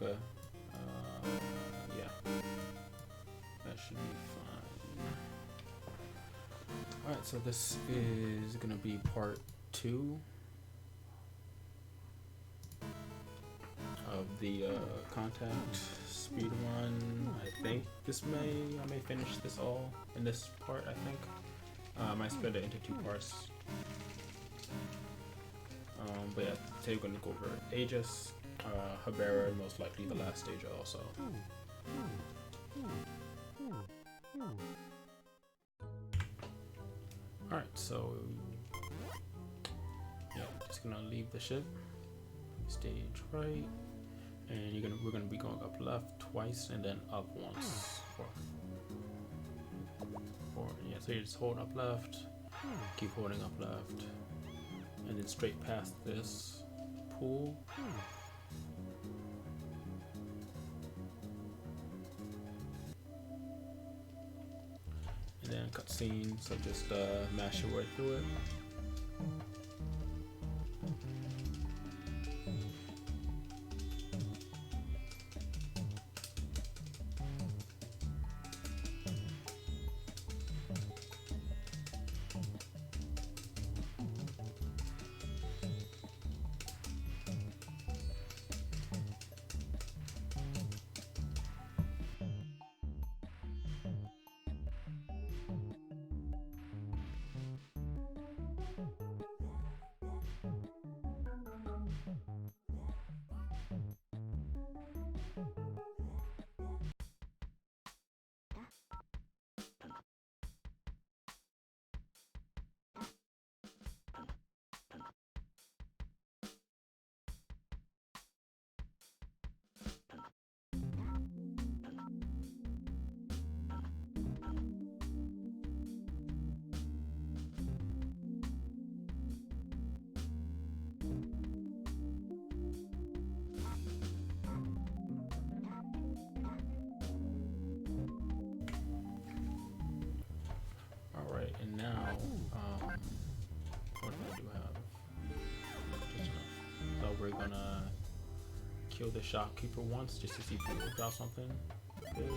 Okay. Yeah. That should be fine. Alright, so this is gonna be part 2 of the contact speed run. I think I may finish this all in this part, I think. I might split it into 2 parts. But yeah, today we're going to go over Aegis, Habera, and most likely the last stage also. Alright, so yeah, just gonna leave the ship, stage right, and we're gonna be going up left twice and then up once. Yeah, so you just hold up left, keep holding up left, and then straight past this pool. And then cutscene, so just mash your way through it. Alright, and now, what do I have? Just enough. So we're gonna kill the shopkeeper once just to see if he will drop something good.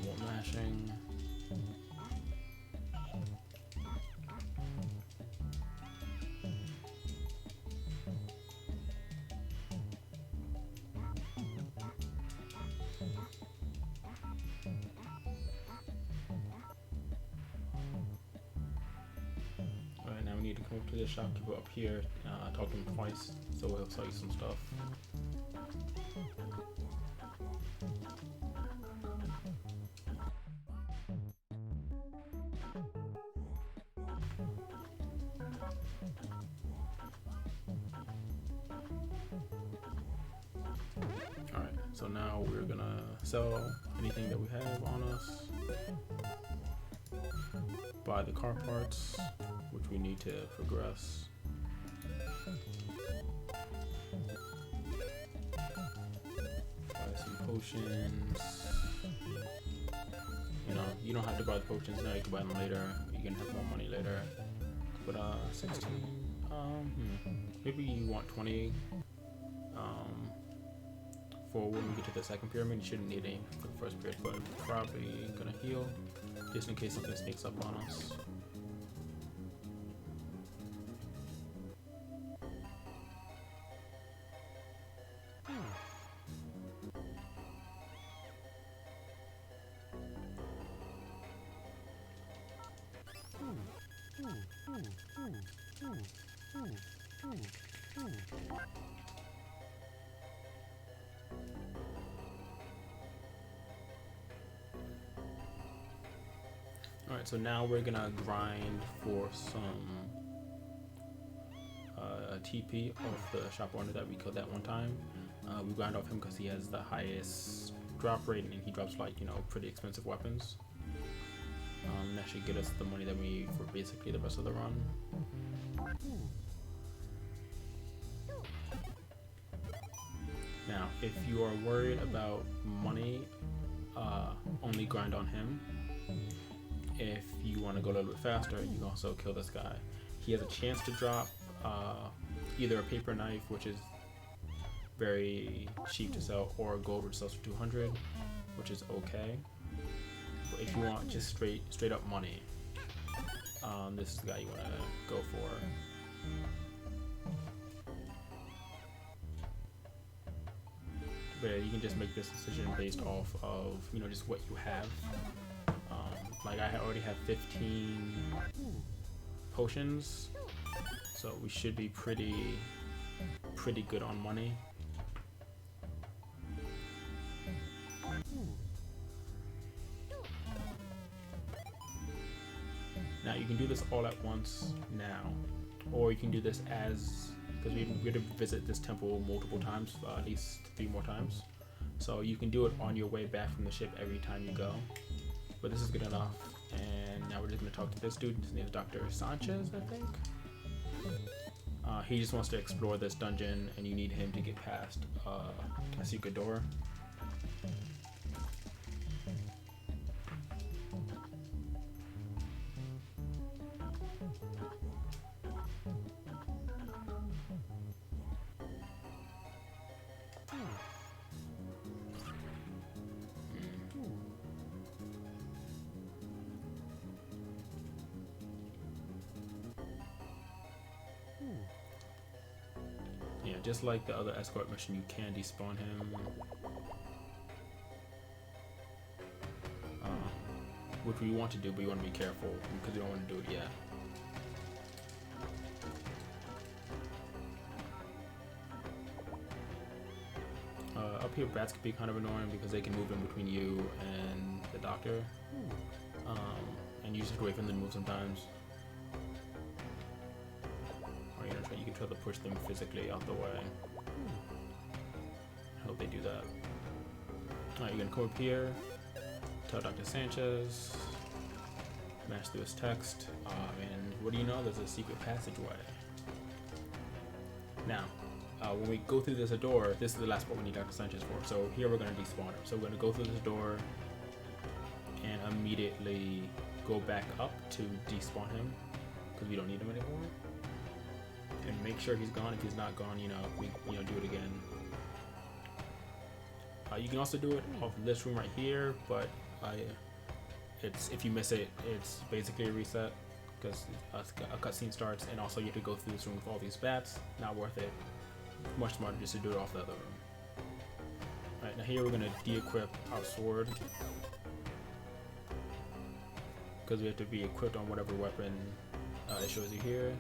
More mashing. We need to come up to the shopkeeper up here, talk to him twice, so he'll sell you some stuff. Alright, so now we're gonna sell anything that we have on us, buy the car parts, which we need to progress. Buy some potions. You know, you don't have to buy the potions now, you can buy them later. You can have more money later. But 16, maybe you want 20. For when we get to the second pyramid, you shouldn't need any for the first pyramid, but probably gonna heal just in case something sneaks up on us. Alright, so now we're gonna grind for some TP off the shop owner that we killed that one time. We grind off him because he has the highest drop rate and he drops, like, you know, pretty expensive weapons. That should get us the money that we need for basically the rest of the run. Now, if you are worried about money, only grind on him. If you want to go a little bit faster, you can also kill this guy. He has a chance to drop either a paper knife, which is very cheap to sell, or gold, which sells for 200, which is okay. But if you want just straight up money, this is the guy you want to go for. But yeah, you can just make this decision based off of, you know, just what you have. Like I already have 15 potions, so we should be pretty good on money. Now you can do this all at once now, or you can do this as, because we're going to visit this temple multiple times, at least 3 more times. So you can do it on your way back from the ship every time you go. But this is good enough. And now we're just going to talk to this dude. His name is Dr. Sanchez, I think. He just wants to explore this dungeon, and you need him to get past a secret door. Yeah, just like the other escort mission, you can despawn him. Which we want to do, but you want to be careful because you don't want to do it yet. Up here, bats can be kind of annoying because they can move in between you and the doctor. And you just have to wait for them to move sometimes. Or you can try to push them physically out the way. I hope they do that. Alright, you're gonna come up here, tell Dr. Sanchez, match through his text, and what do you know? There's a secret passageway. Now, when we go through this door, this is the last part we need Dr. Sanchez for. So here we're gonna despawn him. So we're gonna go through this door and immediately go back up to despawn him because we don't need him anymore. And make sure he's gone. If he's not gone, we do it again. You can also do it off this room right here, but if you miss it, it's basically a reset because a cutscene starts, and also you have to go through this room with all these bats. Not worth it. Much smarter just to do it off the other room. Alright, now here we're gonna de-equip our sword because we have to be equipped on whatever weapon it shows you here.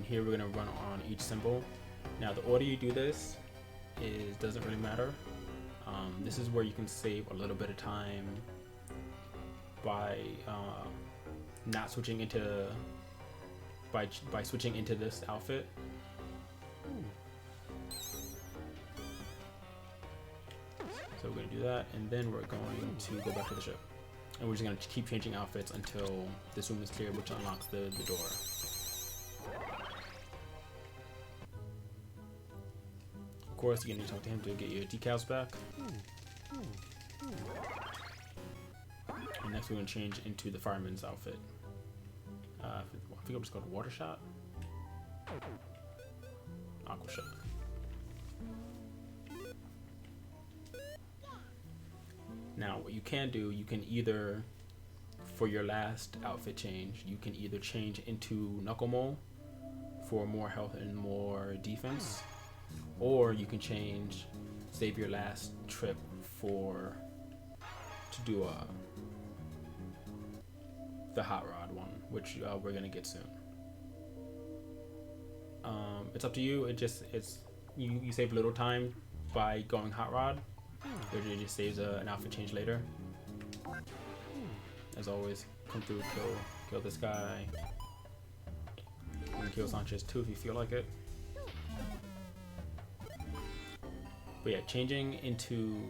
Here we're going to run on each symbol. Now the order you do this doesn't really matter. This is where you can save a little bit of time by not switching into by switching into this outfit. So we're going to do that, and then we're going to go back to the ship, and we're just going to keep changing outfits until this room is clear, which unlocks the door. Of course, you're gonna need to talk to him to get your decals back. And next, we're gonna change into the fireman's outfit. I think I'm just called Water Shot, Aqua Shot. Now, what you can do, you can either, for your last outfit change, you can either change into Knuckle Mole for more health and more defense. Or you can save your last trip to do the Hot Rod one, which we're gonna get soon. It's up to you. You save a little time by going Hot Rod, which it just saves an outfit change later. As always, come through, kill this guy, and kill Sanchez too if you feel like it. But yeah, changing into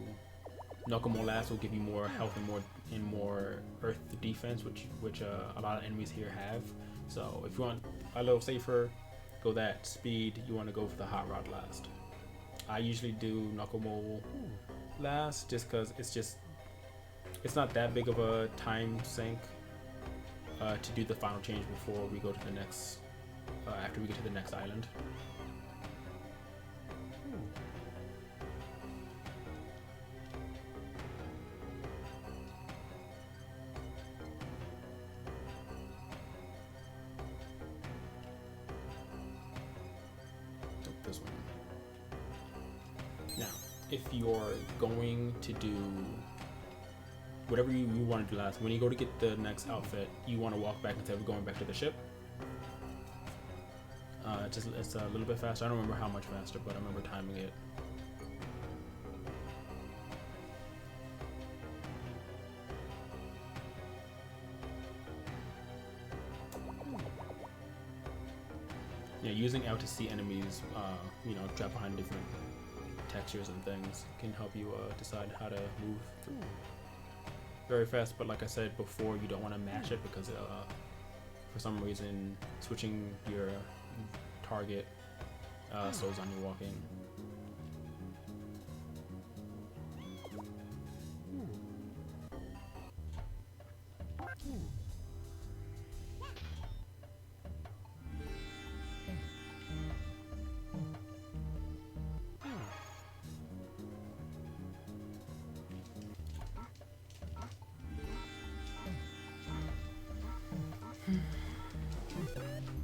Knuckle Mole last will give you more health and more earth defense, which a lot of enemies here have. So if you want a little safer, go that speed. You want to go for the hot rod last. I usually do knuckle mole last, just because it's not that big of a time sink to do the final change before we go to the next after we get to the next island. This one. Now, if you're going to do whatever you want to do last, when you go to get the next outfit, you want to walk back instead of going back to the ship. It's a little bit faster. I don't remember how much faster, but I remember timing it. Yeah, using L to see enemies, trapped behind different textures and things can help you decide how to move very fast. But like I said before, you don't want to mash it because for some reason switching your target slows down your walking.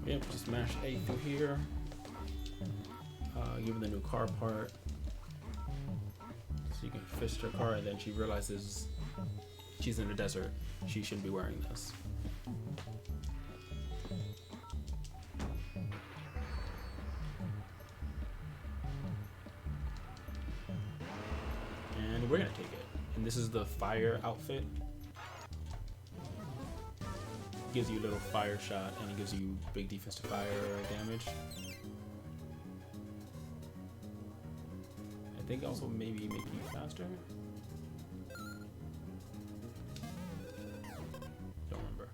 Yep, just mash A through here. Give her the new car part. So you can fish her car, and then she realizes she's in the desert. She shouldn't be wearing this. And we're gonna take it. And this is the fire outfit. Gives you a little fire shot, and it gives you big defense to fire damage. I think also maybe making you faster. Don't remember.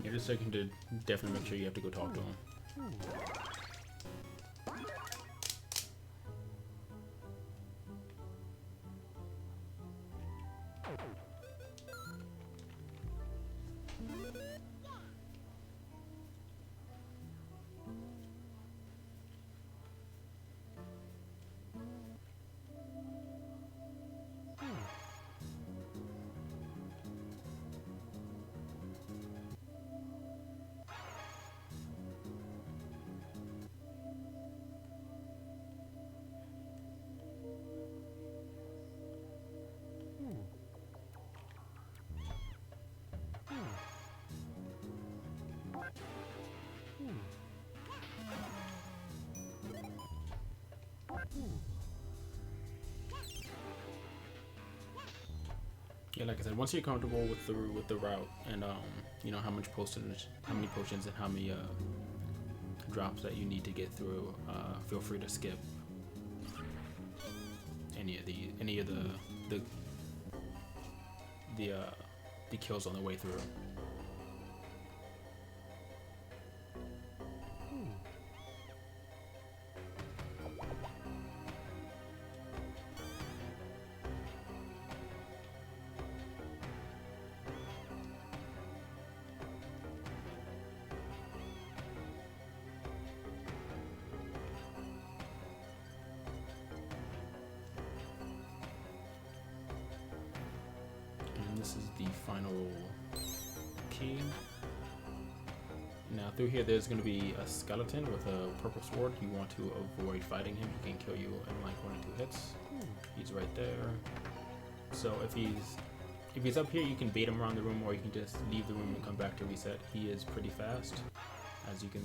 You're just looking to definitely make sure you have to go talk to him. Yeah, like I said, once you're comfortable with the route and you know how many potions and how many drops that you need to get through, feel free to skip any of the kills on the way through. this is the final key. Now through here there's going to be a skeleton with a purple sword. You want to avoid fighting him. He can kill you in like 1 or 2 hits. He's right there. So if he's up here, you can bait him around the room, or you can just leave the room and come back to reset. He is pretty fast, as you can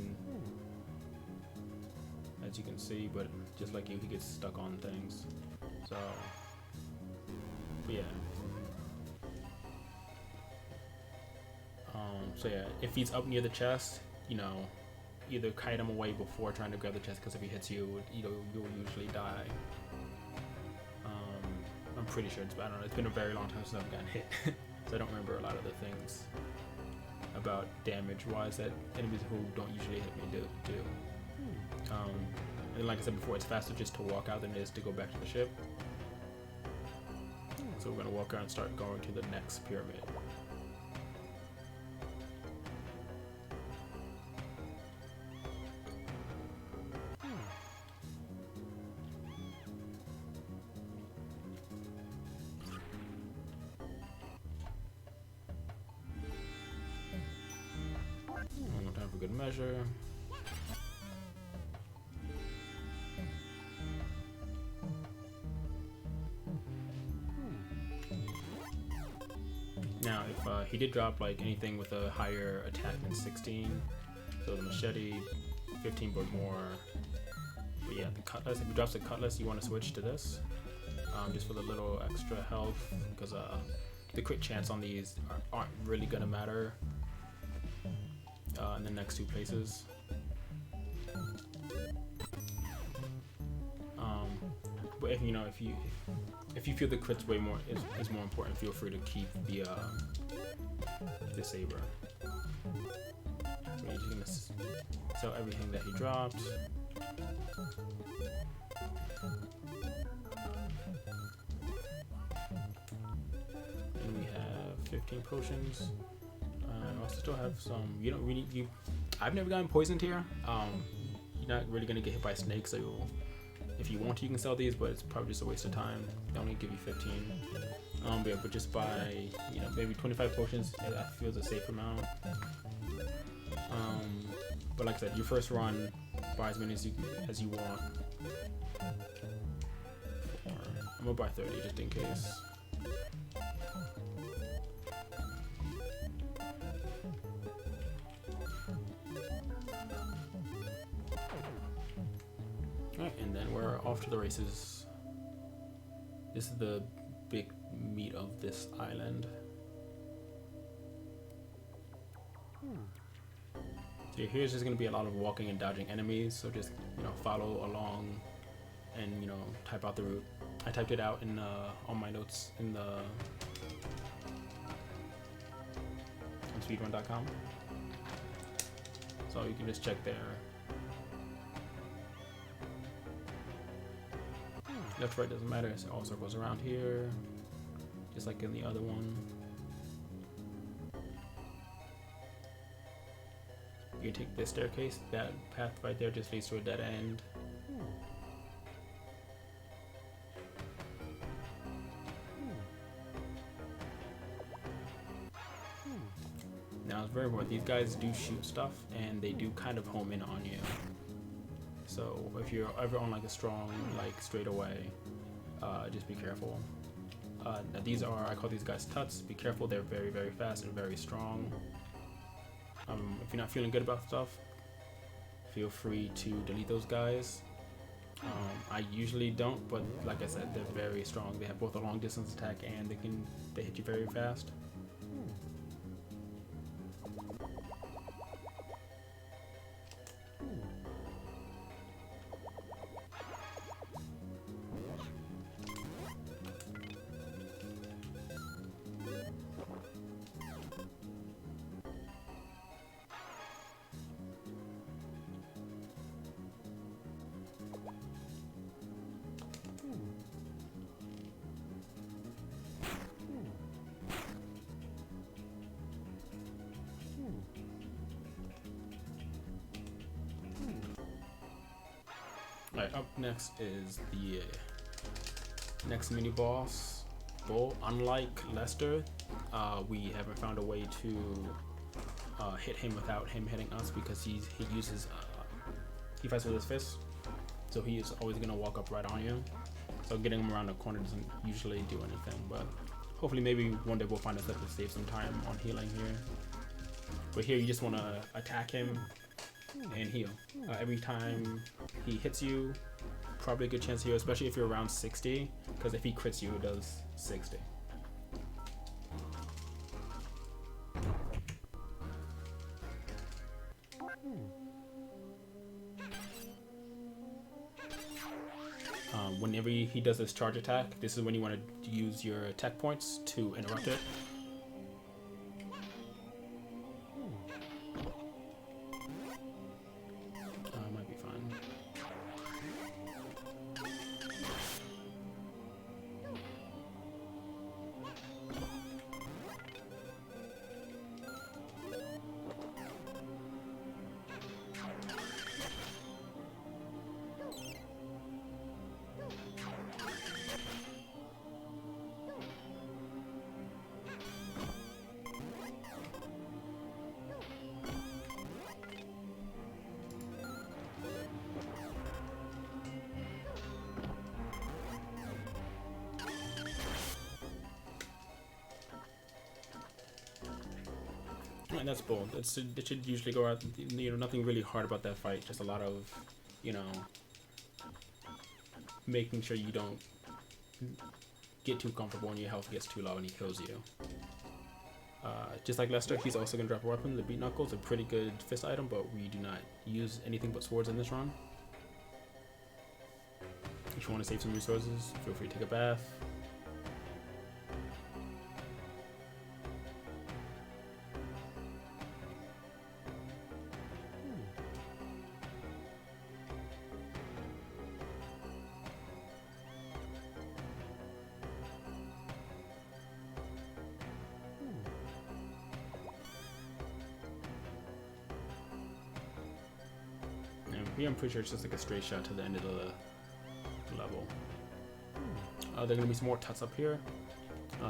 see, but just like you, he gets stuck on things. So, but yeah. So yeah, if he's up near the chest, you know, either kite him away before trying to grab the chest, because if he hits you, you'll usually die. I'm pretty sure I don't know. It's been a very long time since I've gotten hit, so I don't remember a lot of the things about damage-wise that enemies who don't usually hit me do. And like I said before, it's faster just to walk out than it is to go back to the ship. So we're gonna walk around and start going to the next pyramid. One more time for good measure. Now, if he did drop like anything with a higher attack than 16, so the machete, 15 but more. But yeah, the cutlass. If he drops the cutlass, you want to switch to this, just for the little extra health, because the crit chance on these aren't really gonna matter in the next 2 places. But if you feel the crits way more is more important, feel free to keep the saber. So you're just gonna sell everything that he dropped. And we have 15 potions. I also still have some. I've never gotten poisoned here. You're not really gonna get hit by snakes, so if you want to, you can sell these, but it's probably just a waste of time. They only give you 15. But just buy, maybe 25 potions. Yeah, that feels a safe amount. But like I said, your first run, buy as many as you want. I'm gonna buy 30 just in case. Alright, and then we're off to the races. This is the big meat of this island. So here's just going to be a lot of walking and dodging enemies, so just follow along and type out the route. I typed it out in on my notes in the on speedrun.com, so you can just check there. Left, right doesn't matter. It also goes around here, just like in the other one. You can take this staircase. That path right there just leads to a dead end. Now it's very important. These guys do shoot stuff, and they do kind of home in on you. So if you're ever on like a strong straightaway, just be careful. Now these are, I call these guys tuts. Be careful, they're very, very fast and very strong. If you're not feeling good about stuff, feel free to delete those guys. I usually don't, but like I said, they're very strong. They have both a long distance attack and they hit you very fast. Alright, up next is the next mini boss. Bull. Unlike Lester, we haven't found a way to hit him without him hitting us, because he uses he fights with his fists, so he is always gonna walk up right on you. So getting him around the corner doesn't usually do anything, but hopefully maybe one day we'll find a set to save some time on healing here. But here you just want to attack him and heal. Every time he hits you, probably a good chance to heal, especially if you're around 60, because if he crits you, it does 60. Whenever he does his charge attack, this is when you want to use your attack points to interrupt it. Might be fine. And that's bold. It should usually go out. You know, nothing really hard about that fight. Just a lot of, you know, making sure you don't get too comfortable when your health gets too low and he kills you. Just like Lester, he's also gonna drop a weapon. The beat knuckles, a pretty good fist item, but we do not use anything but swords in this run. If you want to save some resources, feel free to take a bath. Yeah, I'm pretty sure it's just like a straight shot to the end of the level. There are gonna be some more tuts up here.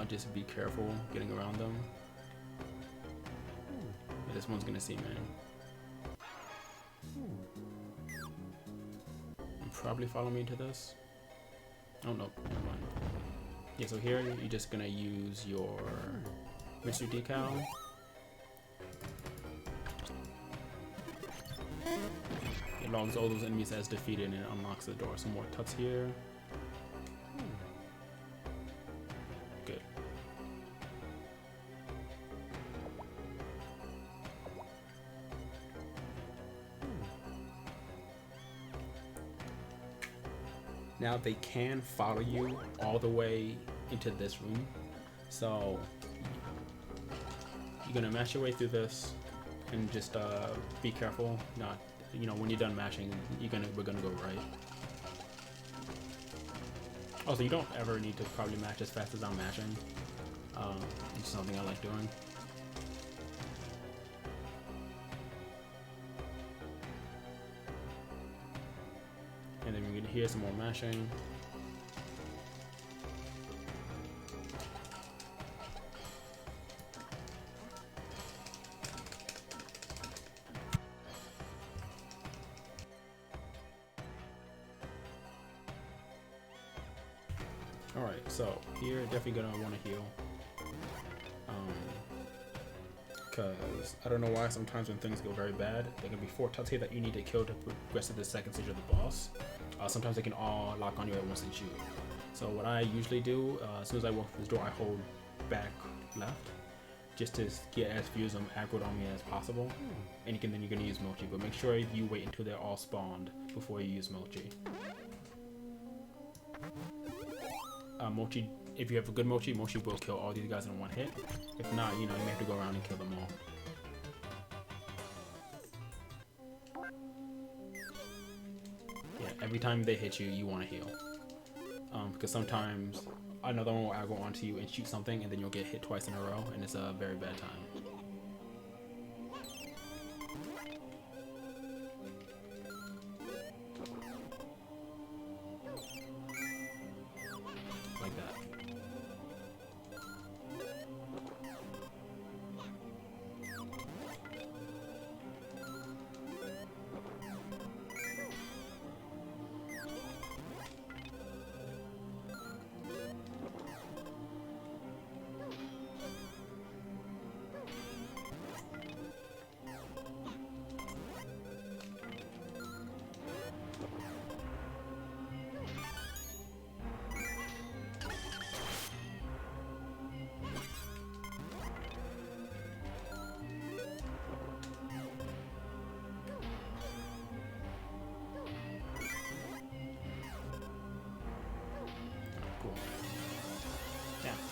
Just be careful getting around them. Yeah, this one's gonna see me. And probably follow me into this. Oh no, never mind. Yeah, so here you're just gonna use your mystery decal. It logs all those enemies as defeated and it unlocks the door. Some more tuts here. Good. Now they can follow you all the way into this room. So you're gonna mash your way through this and just be careful, not, you know, when you're done mashing, we're gonna go right. Also, you don't ever need to probably mash as fast as I'm mashing. It's something I like doing. And then we're gonna hear some more mashing. Alright, so here definitely gonna want to heal. Because I don't know why sometimes when things go very bad, there can be 4 tuts here that you need to kill to progress to the second stage of the boss. Sometimes they can all lock on you at once and shoot. So what I usually do, as soon as I walk through this door, I hold back left just to get as few of them aggroed on me as possible. And then you're gonna use Mochi, but make sure you wait until they're all spawned before you use Mochi. Mochi, if you have a good Mochi, Mochi will kill all these guys in one hit. If not, you know, you may have to go around and kill them all. Yeah, every time they hit you, you want to heal. Because sometimes another one will aggro onto you and shoot something, and then you'll get hit twice in a row, and it's a very bad time. Like that.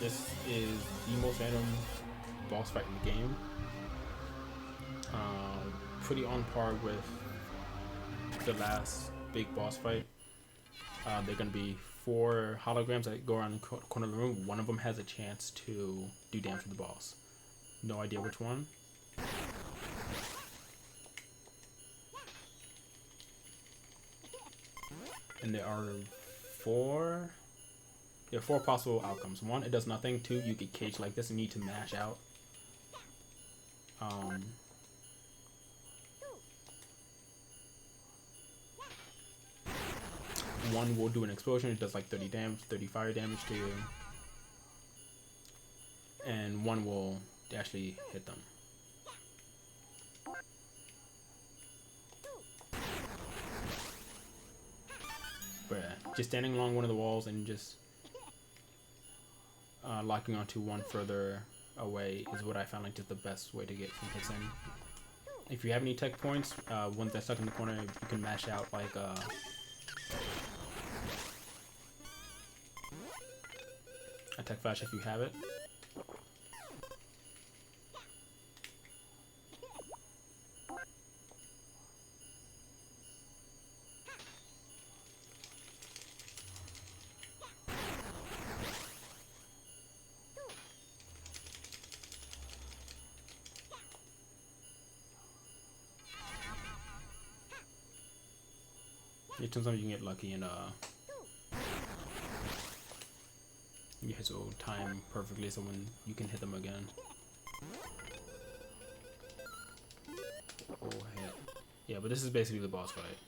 this is the most random boss fight in the game. Pretty on par with the last big boss fight. They're gonna be 4 holograms that go around the corner of the room. One of them has a chance to do damage to the boss. No idea which one. And there are 4 possible outcomes. 1, it does nothing. 2, you get caged like this and need to mash out. 1 will do an explosion. It does like 30 damage, 30 fire damage to you. And 1 will actually hit them. But yeah, just standing along one of the walls and just locking onto one further away is what I found like just the best way to get some hits in. If you have any tech points, ones that's stuck in the corner, you can mash out like a tech flash if you have it. Sometimes you can get lucky and your hits will time perfectly so when you can hit them again. Oh hit. Yeah, but this is basically the boss fight.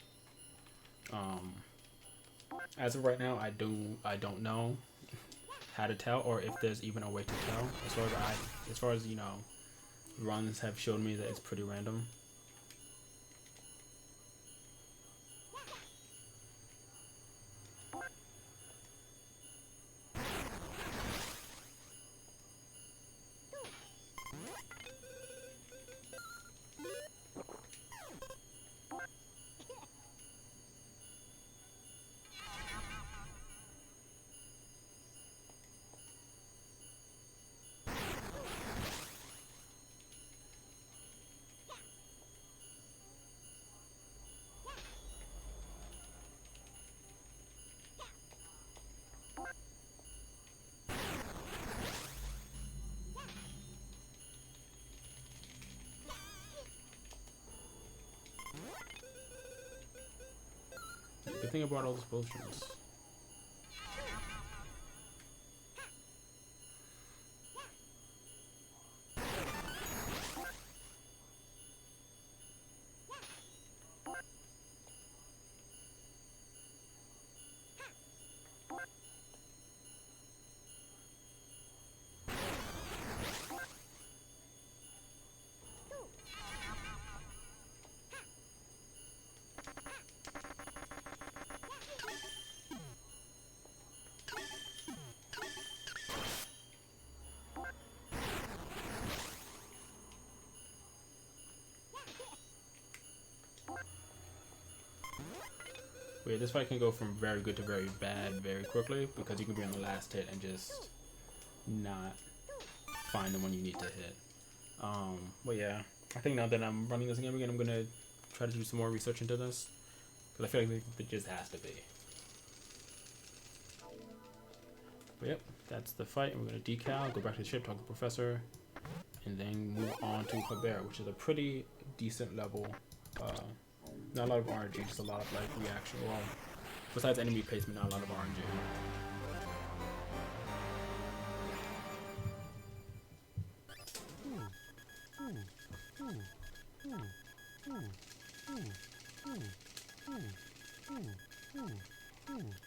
As of right now, I don't know how to tell or if there's even a way to tell. As far as you know, runs have shown me that it's pretty random. Good thing about all those potions. But yeah, this fight can go from very good to very bad very quickly because you can be on the last hit and just not find the one you need to hit. But yeah, I think now that I'm running this game again, I'm gonna try to do some more research into this because I feel like it just has to be. But yep, that's the fight. And we're gonna decal, go back to the ship, talk to the professor, and then move on to Haber, which is a pretty decent level. Not a lot of RNG, just a lot of like reaction. Well, besides enemy placement, not a lot of RNG.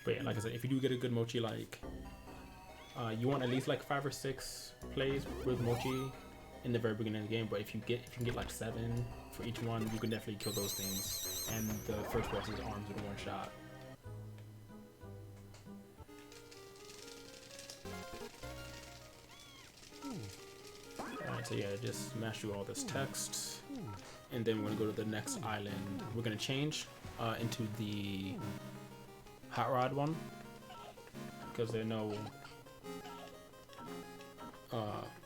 But yeah, like I said, if you do get a good mochi, like you want at least like 5 or 6 plays with mochi in the very beginning of the game. But if you can get like 7 for each one, you can definitely kill those things. And the first boss's arms in one shot. Alright, so yeah, just smash through all this text. And then we're gonna go to the next island. We're gonna change into the Hot Rod one. Because there are no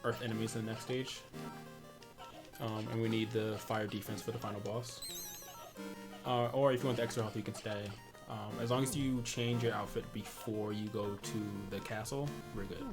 earth enemies in the next stage. And we need the fire defense for the final boss. Or if you want the extra health, you can stay. As long as you change your outfit before you go to the castle, we're good.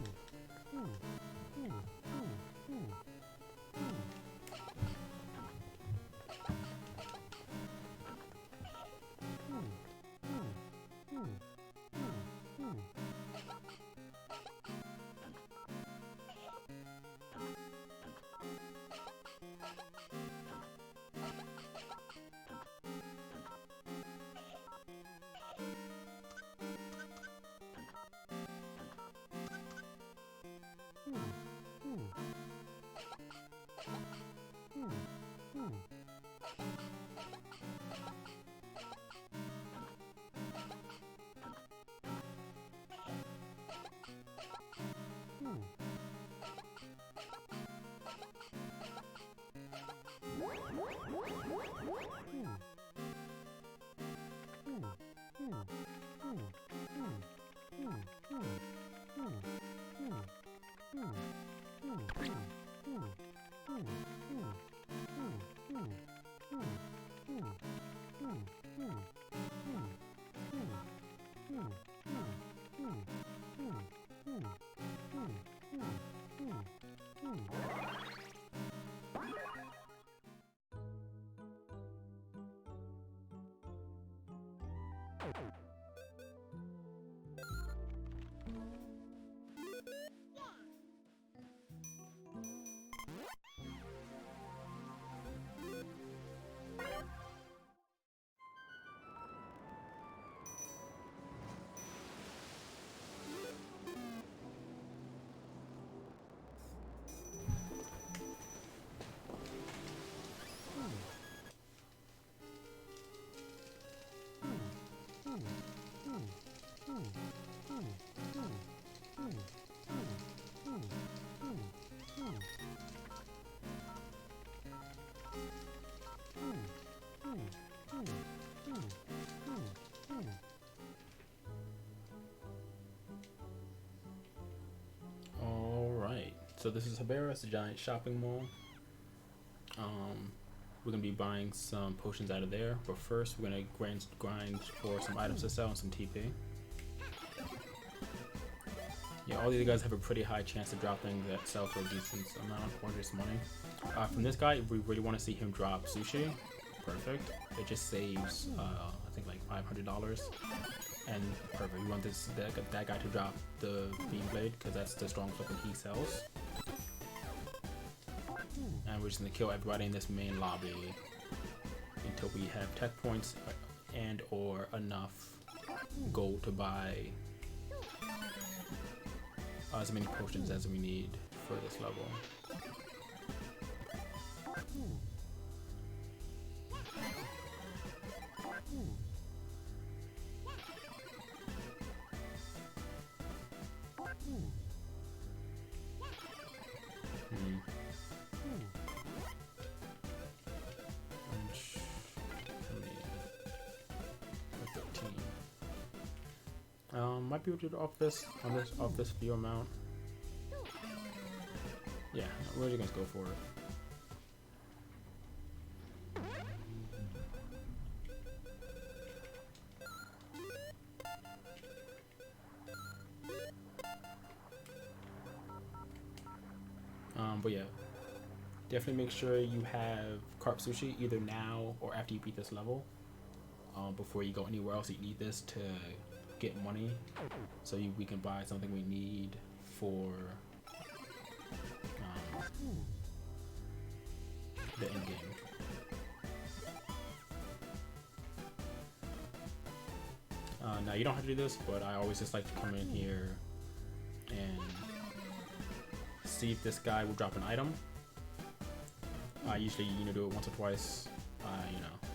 Alright, so this is Habera, it's a giant shopping mall. We're gonna be buying some potions out of there, but first we're gonna grind for some items to sell and some TP. Yeah, all these guys have a pretty high chance to drop things that sell for a decent amount or just money. From this guy, we really want to see him drop sushi. Perfect. It just saves, I think like $500. And perfect. We want that guy to drop the beam blade because that's the strongest weapon he sells. And we're just gonna kill everybody in this main lobby until we have tech points and or enough gold to buy as many potions as we need for this level. Might be able to do off this few amount. Yeah, we're just gonna go for it. But yeah, definitely make sure you have carp sushi either now or after you beat this level. Before you go anywhere else, you need this to get money, so we can buy something we need for the end game. Now you don't have to do this, but I always just like to come in here and see if this guy will drop an item. I usually do it once or twice.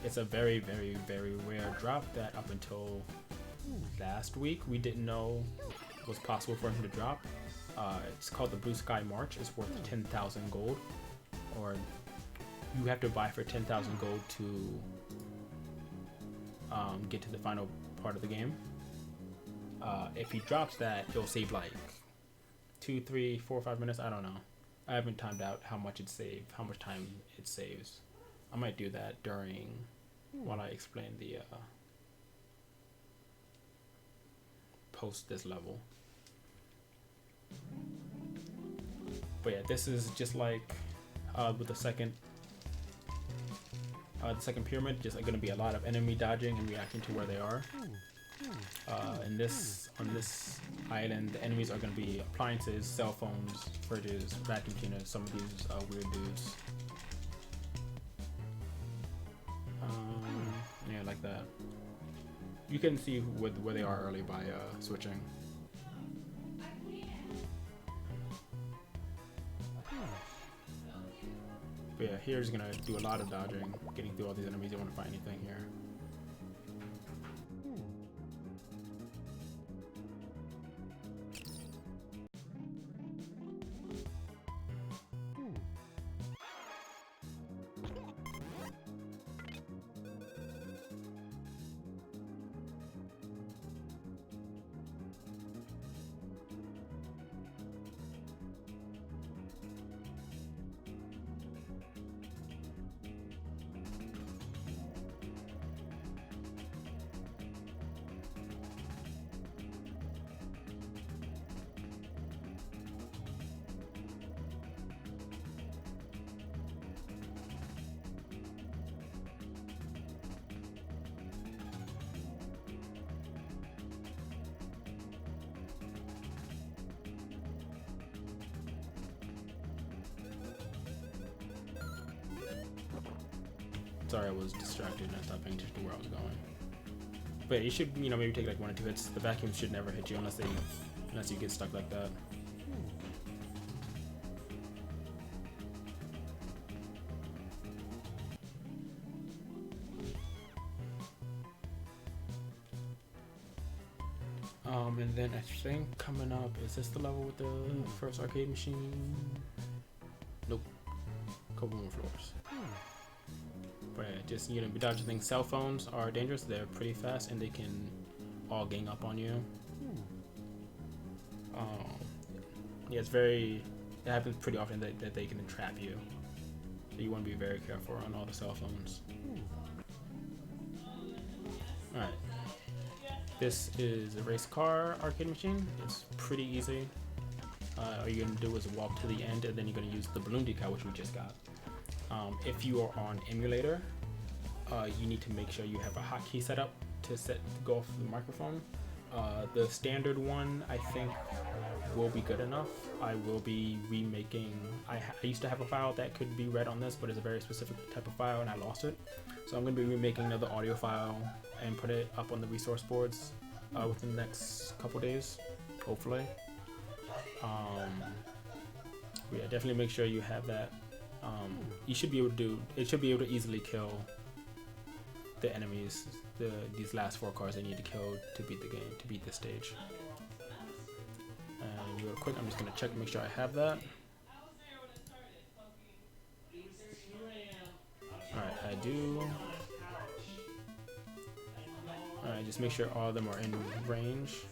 It's a very, very, very rare drop that up until last week we didn't know was possible for him to drop. It's called the Blue Sky March. It's worth 10,000 gold, or you have to buy for 10,000 gold to get to the final part of the game. If he drops that, he'll save like 2, 3, 4, 5 minutes. I don't know. I haven't timed out how much how much time it saves. I might do that during while I explain the post this level. But yeah, this is just like with the second pyramid, just going to be a lot of enemy dodging and reacting to where they are. On this island, the enemies are going to be appliances, cell phones, fridges, vacuum cleaners, some of these weird dudes. Yeah, like that. You can see where they are early by switching. But yeah, here's gonna do a lot of dodging, getting through all these enemies. You don't want to find anything here. Sorry, I was distracted and I stopped paying attention to where I was going. But you should, maybe take like 1 or 2 hits. The vacuum should never hit you unless you get stuck like that. And then I think coming up, is this the level with the first arcade machine? Nope. Couple more floors. But just, be dodging things. Cell phones are dangerous. They're pretty fast and they can all gang up on you. Yeah, it happens pretty often that they can entrap you. So you want to be very careful on all the cell phones. Alright. This is a race car arcade machine. It's pretty easy. All you're going to do is walk to the end and then you're going to use the balloon decal, which we just got. If you are on emulator, you need to make sure you have a hotkey set up to go off the microphone. The standard one, I think, will be good enough. I will be remaking. I used to have a file that could be read on this, but it's a very specific type of file, and I lost it. So I'm going to be remaking another audio file and put it up on the resource boards within the next couple days, hopefully. Yeah, definitely make sure you have that. You should be able to easily kill the enemies, these last 4 cars they need to kill to beat the game, to beat this stage. And real quick, I'm just gonna check and make sure I have that. Alright, I do. Alright, just make sure all of them are in range.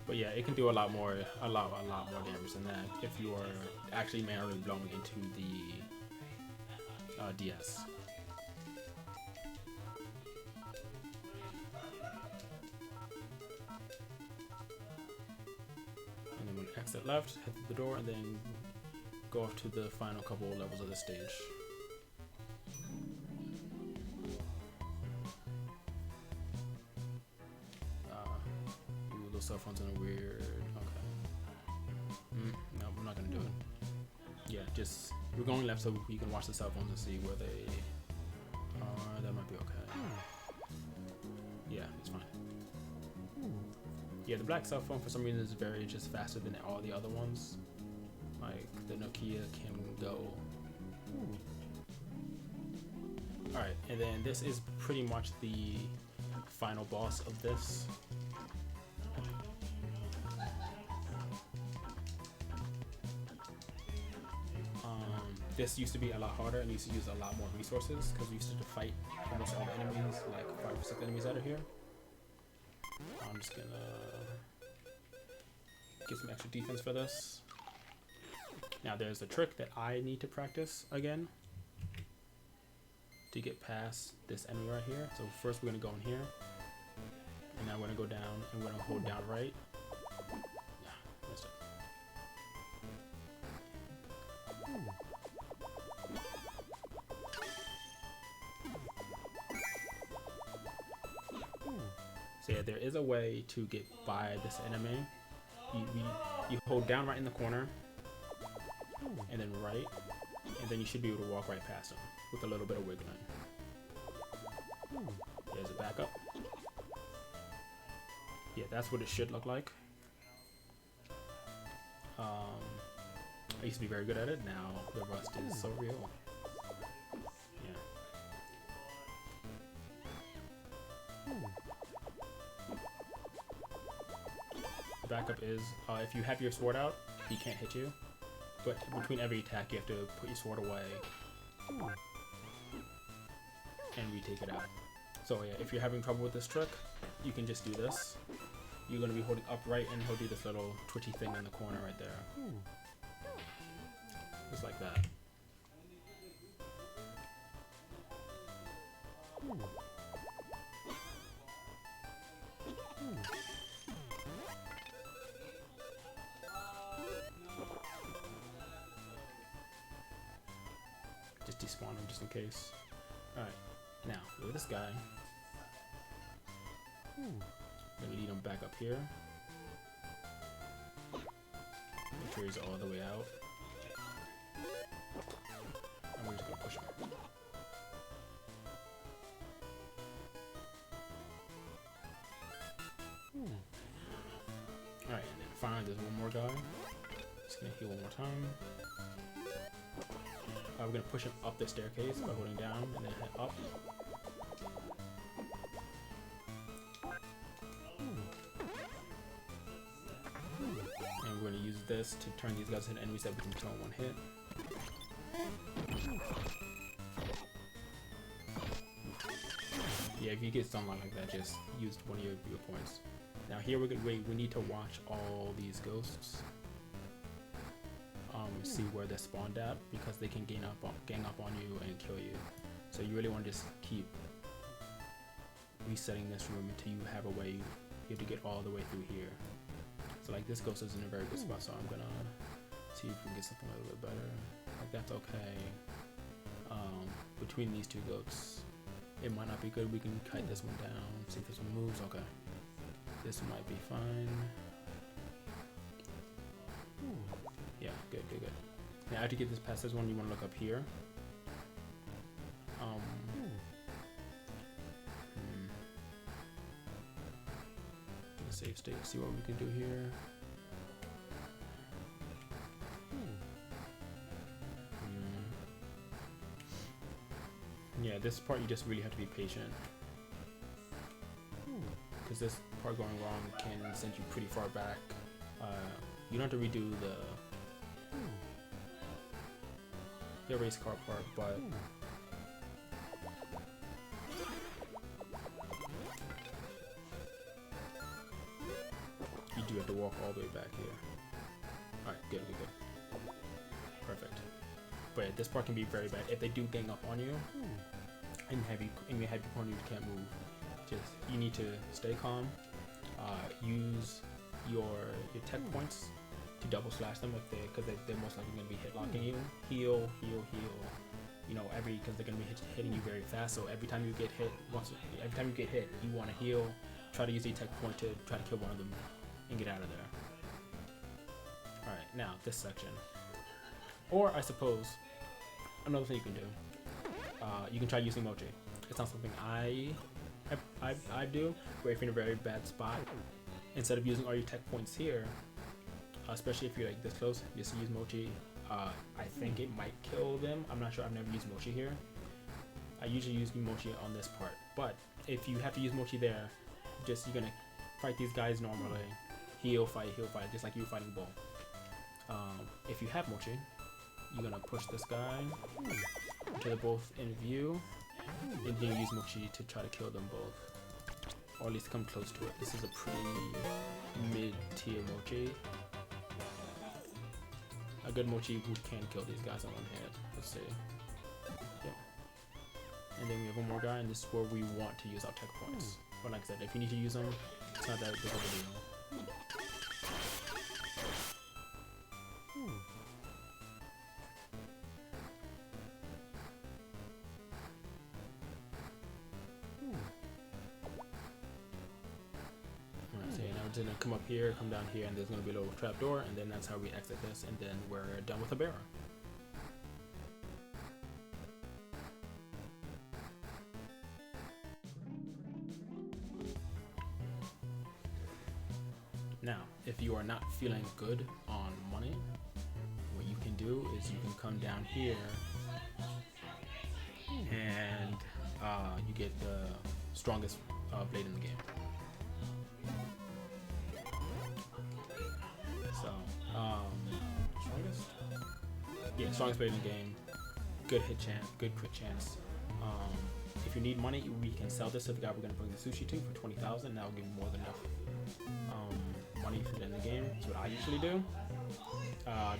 But yeah, it can do a lot more damage than that if you are actually manually blowing into the DS. And then when exit left, hit the door, and then go off to the final couple levels of the stage. Those cell phones in a weird. Okay. No, I'm not gonna do it. Yeah, just we're going left so you can watch the cell phones and see where they are. That might be okay. Yeah, it's fine. Yeah, the black cell phone for some reason is just faster than all the other ones. Like the Nokia can go. Alright, and then this is pretty much the final boss of this. this used to be a lot harder and used to use a lot more resources because we used to fight almost all the enemies, like 5 or 6 enemies out of here. I'm just gonna get some extra defense for this. Now there's a trick that I need to practice again to get past this enemy right here. So first we're gonna go in here, and now we're gonna go down, and we're gonna hold down right. Yeah, missed it. So yeah, there is a way to get by this enemy. You hold down right in the corner, and then right, and then you should be able to walk right past him with a little bit of wiggling. There's a backup. Yeah, that's what it should look like. I used to be very good at it. Now the rust is so real. Yeah. The backup is if you have your sword out, he can't hit you. But between every attack, you have to put your sword away and retake it out. So yeah, if you're having trouble with this trick, you can just do this. You're going to be holding upright, and he'll do this little twitchy thing in the corner right there. Just like that. Just despawn him just in case. Alright, now with this guy, I'm gonna lead him back up here. Make sure he's all the way out. And we're just gonna push him. Alright, and then finally there's one more guy. Just gonna heal one more time. We're gonna push him up the staircase by holding down and then head up. And we're gonna use this to turn these guys into enemies that we can kill in one hit. Yeah, if you get stunned like that, just use one of your points. Now here we need to watch all these ghosts. See where they're spawned at, because they can gang up on you and kill you. So you really want to just keep resetting this room until you have a way. You have to get all the way through here. So like this ghost is in a very good spot, so I'm gonna see if we can get something a little bit better. Like that's okay. Between these two goats, it might not be good. We can kite this one down. See if this one moves. Okay, this might be fine. Yeah, good. Now after you get this past this one, you want to look up here. Save state, see what we can do here. Yeah, this part you just really have to be patient. Because this part going wrong can send you pretty far back. You don't have to redo the race car part, but you do have to walk all the way back here. Alright, good. Perfect. But yeah, this part can be very bad. If they do gang up on you, and you have your corner, you can't move. Just, you need to stay calm. Use your tech points to double slash them because they're most likely going to be hit locking you. Heal. You know, because they're going to be hitting you very fast. So every time you get hit, you want to heal. Try to use a tech point to try to kill one of them and get out of there. All right, now this section. Or I suppose another thing you can do. You can try using Mochi. It's not something I do. Where if you're in a very bad spot, instead of using all your tech points here, especially if you're like this close, just use Mochi. I think it might kill them. I'm not sure. I've never used Mochi here. I usually use Mochi on this part. But if you have to use Mochi there, you're gonna fight these guys normally. Heal, fight, just like you were fighting Bull. If you have Mochi, you're gonna push this guy until they're both in view, and then use Mochi to try to kill them both, or at least come close to it. This is a pretty mid-tier Mochi. A good Mochi who can kill these guys in one hit. Let's see. Yeah. And then we have one more guy, and this is where we want to use our tech points. But like I said, if you need to use them, it's not that big of a deal. Alright, so now we're gonna come up here, come down here, and there's gonna be a little trap door, and then that's how we exit this, and then we're done with the bearer. Now, if you are not feeling good on money, what you can do is you can come down here and you get the strongest blade in the game. So, strongest? Yeah, strongest blade in the game. Good hit chance, good crit chance. If you need money, we can sell this to the guy we're gonna bring the sushi to for 20,000. That will give you more than enough money for the end of the game. That's what I usually do,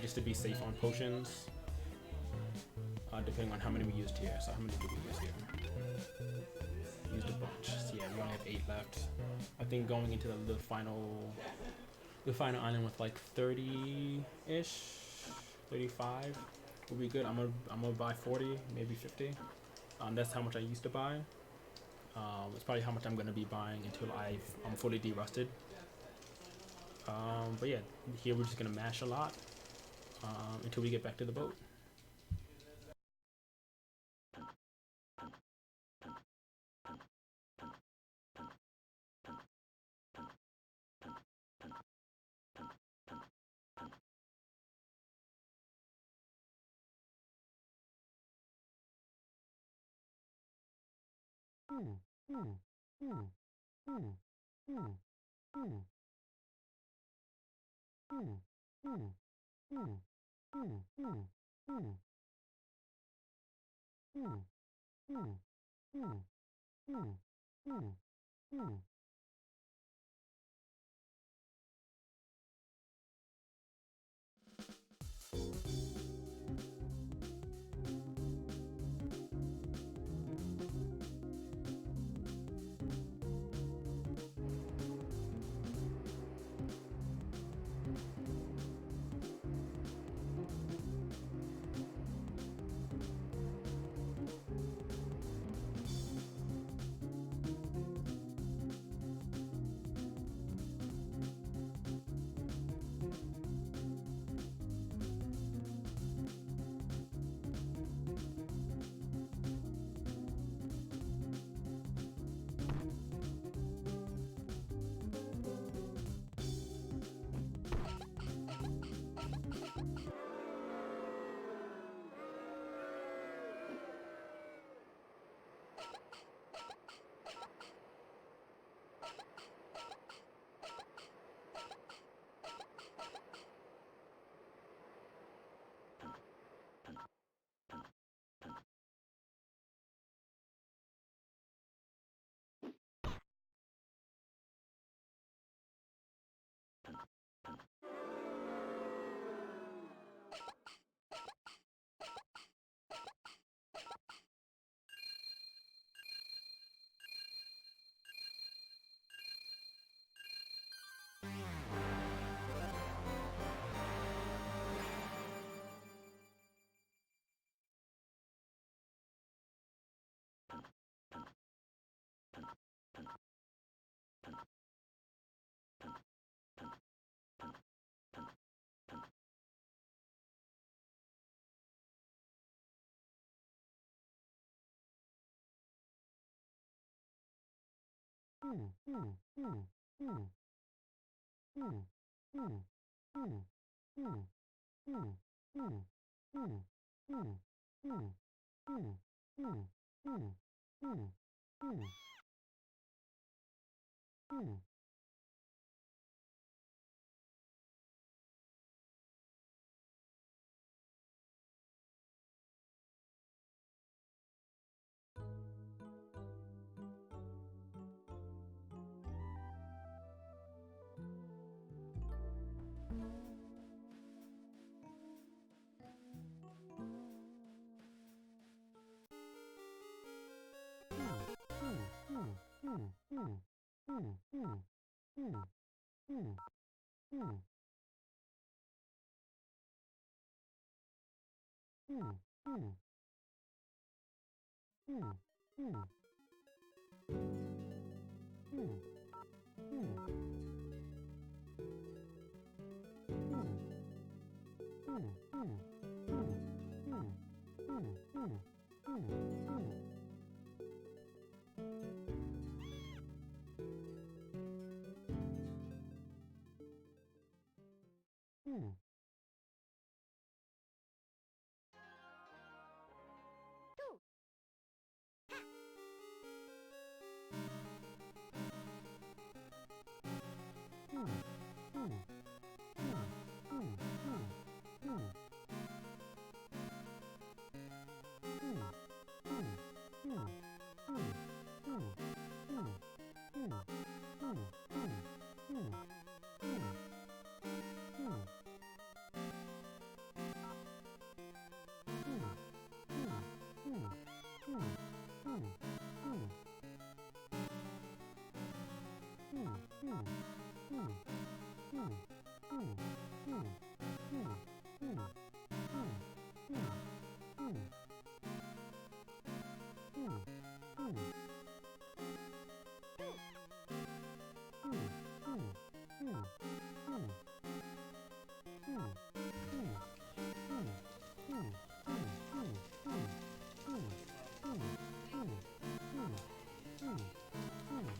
just to be safe on potions, depending on how many we used here. So how many did we use here? Used a bunch. So yeah, we only have 8 left. I think going into the final island with like 30-ish, 35 would be good. I'm gonna buy 40, maybe 50. That's how much I used to buy. It's probably how much I'm gonna be buying until I'm fully derusted. But yeah, here we're just gonna mash a lot until we get back to the boat.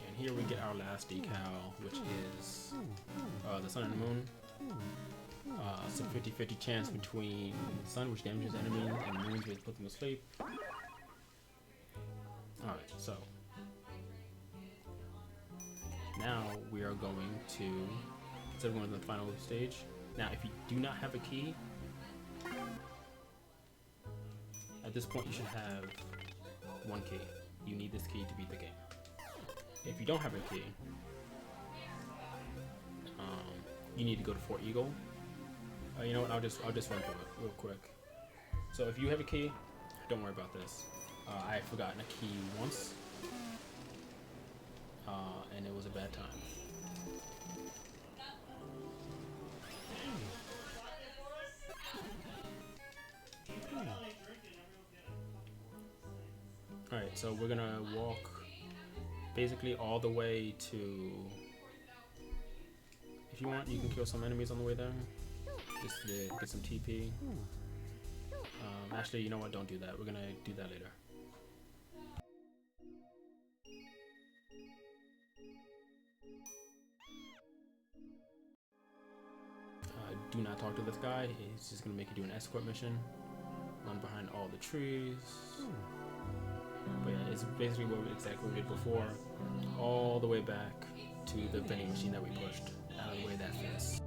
And here we get our last decal, which is the sun and the moon. It's a 50-50 chance between sun, which damages enemies, and moons, which put them to sleep. Alright, so now we are going to consider going to the final stage. Now, if you do not have a key, at this point you should have one key. You need this key to beat the game. If you don't have a key, you need to go to Fort Eagle. You know what? I'll just run through it real quick. So if you have a key, don't worry about this. I had forgotten a key once, and it was a bad time. Alright, so we're gonna walk basically all the way to... If you want, you can kill some enemies on the way there, just to get some TP. Actually, you know what? Don't do that. We're gonna do that later. Do not talk to this guy. He's just gonna make you do an escort mission. Run behind all the trees. But yeah, it's basically exactly what we did before. All the way back to the vending machine that we pushed. Out of the way that fits.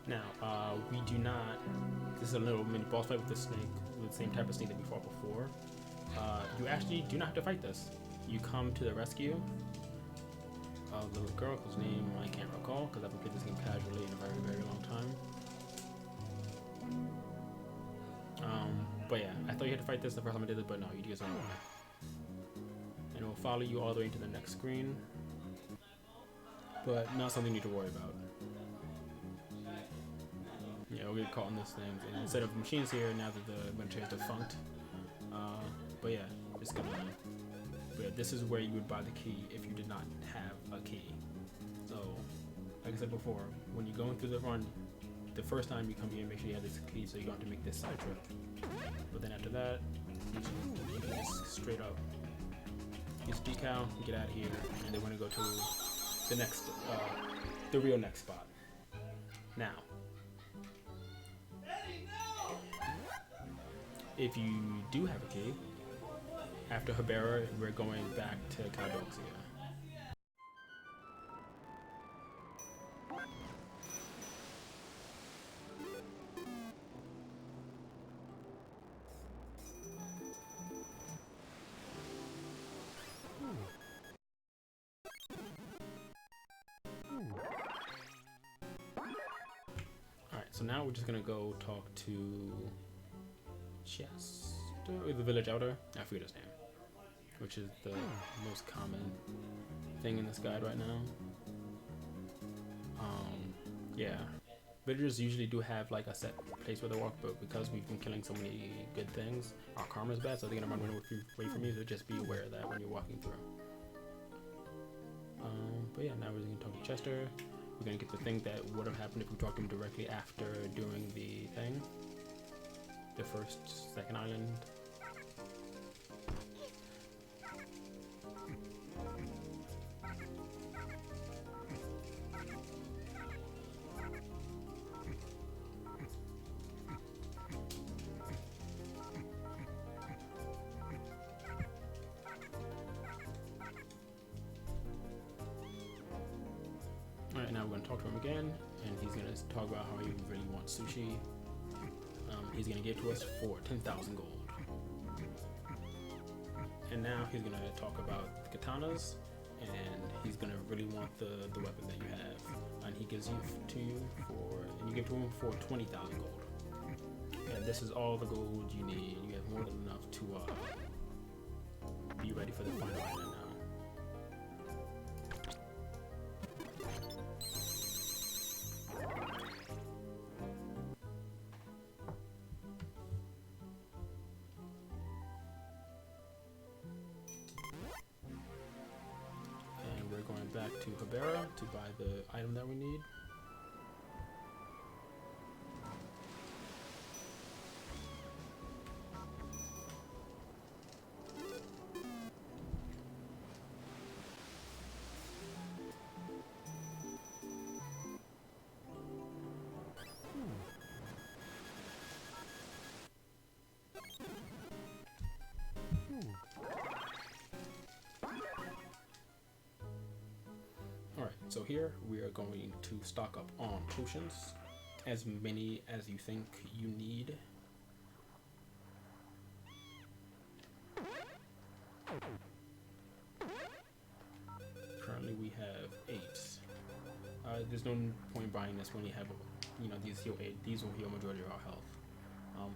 Now, we do not... This is a little mini boss fight with the snake, with the same type of snake that we fought before. You actually do not have to fight this. You come to the rescue of the little girl whose name I can't recall, because I haven't played this game casually in a very, very long time. But yeah, I thought you had to fight this the first time I did it, but no, you just don't. And it will follow you all the way to the next screen. But not something you need to worry about. Yeah, we'll get caught in this thing. And instead of machines here, now that the military is defunct. But yeah, it's gonna. But yeah, this is where you would buy the key if you did not have a key. So, like I said before, when you're going through the run, the first time you come here, make sure you have this key so you don't have to make this side trip. But then after that, you can just straight up use decal, get out of here, and then we're gonna go to the next, the real next spot. Now, if you do have a key, after Habera, we're going back to Caldoxia. So now we're just gonna go talk to Chester, or the village elder. I forget his name, which is the most common thing in this guide right now. Yeah, villagers usually do have like a set place where they walk, but because we've been killing so many good things, our karma's bad, so they're gonna run away from you. So just be aware of that when you're walking through. But yeah, now we're gonna talk to Chester. We're gonna get the thing that would have happened if we talked to him directly after doing the thing, the second island. Alright, now we're going to talk to him again, and he's going to talk about how he really wants sushi. He's going to give it to us for 10,000 gold. And now he's going to talk about the katanas, and he's going to really want the weapon that you have. And he gives you and you give to him for 20,000 gold. And this is all the gold you need. You have more than enough to be ready for the final island now. Back to Habera to buy the item that we need. So here we are going to stock up on potions, as many as you think you need. Currently we have 8. There's no point buying this when you have, these heal 8. These will heal majority of our health.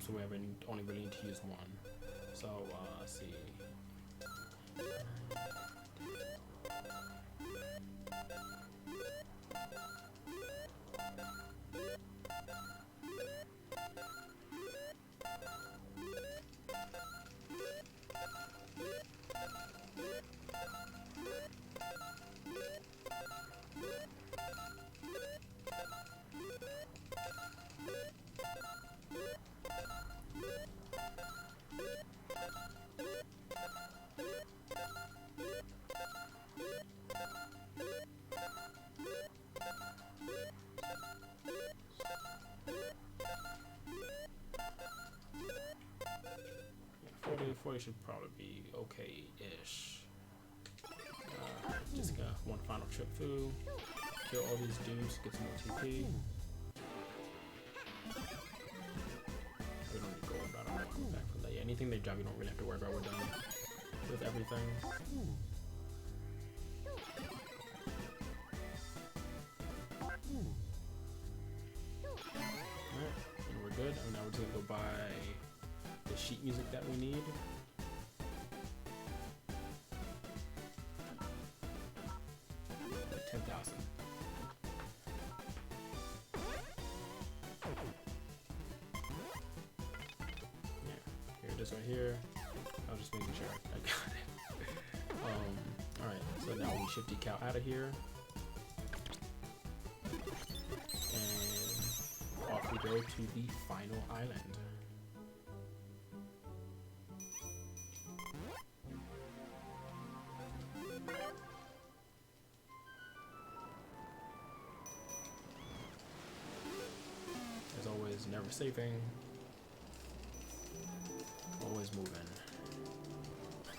So we only really need to use 1. So let's see. Yeah, 40 should probably be okay-ish. Just got one final trip through, kill all these dudes, get some more TP. We don't need gold, but I don't know if I'm back from that. Yeah, anything they drop, you don't really have to worry about. We're done with everything. Alright, and we're good. And now we're just gonna go buy the sheet music that we need. This right here. I was just making sure I got it. Alright, so now we ship Decal out of here. And off we go to the final island. As always, never saving. Always moving.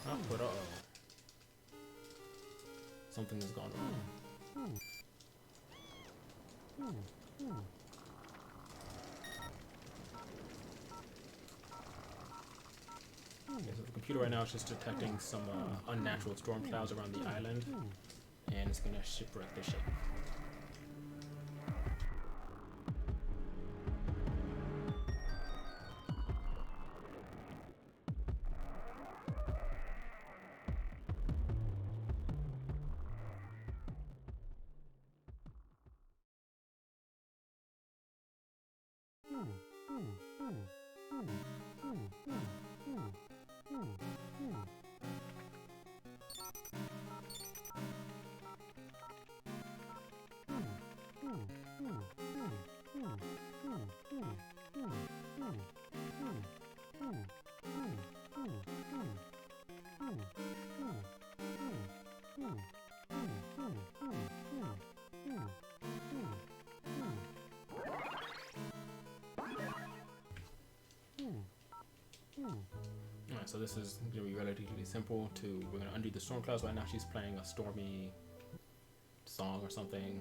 Oh, but something has gone wrong. Okay, so the computer right now is just detecting some unnatural storm clouds around the island, and it's gonna shipwreck the ship. Alright, so this is going to be relatively simple. We're going to undo the storm clouds. Right now she's playing a stormy song or something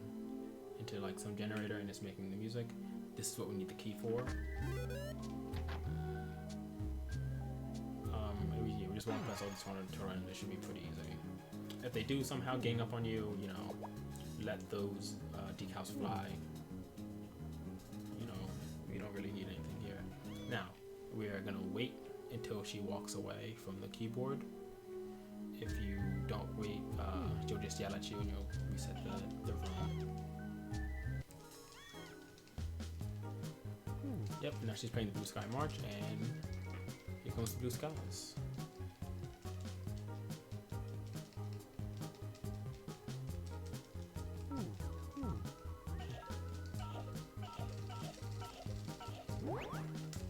into like some generator and it's making the music. This is what we need the key for. We just want to press all this one to run. It should be pretty easy. If they do somehow gang up on you, you know, let those decals fly. You know, we don't really need anything here. Now, we are gonna wait until she walks away from the keyboard. If you don't wait, she'll just yell at you and you'll reset the room. Yep, now she's playing the Blue Sky March, and here comes the blue skies.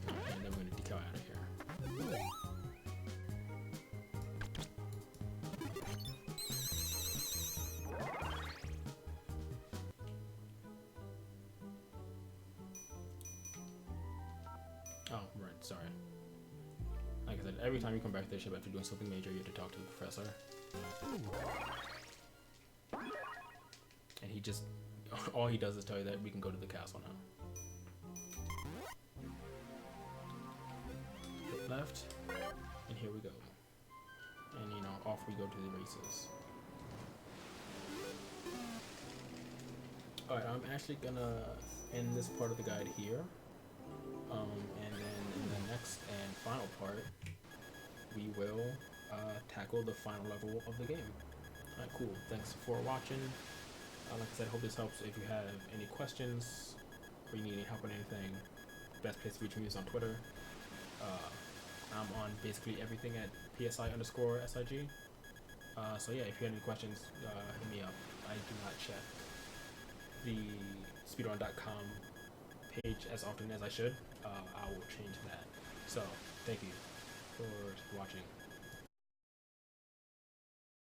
And then we're going to decal out of here. Oh, right, sorry. Like I said, every time you come back to this ship after doing something major, you have to talk to the professor. And he just, all he does is tell you that we can go to the castle now. Hit left, and here we go. And you know, off we go to the races. Alright, I'm actually gonna end this part of the guide here. And then in the next and final part, we will tackle the final level of the game. Alright, cool. Thanks for watching. Like I said, I hope this helps. If you have any questions or you need any help on anything, best place to reach me is on Twitter. I'm on basically everything at PSI_SIG. So yeah, if you have any questions, hit me up. I do not check the speedrun.com page as often as I should. I will change that. So thank you for watching.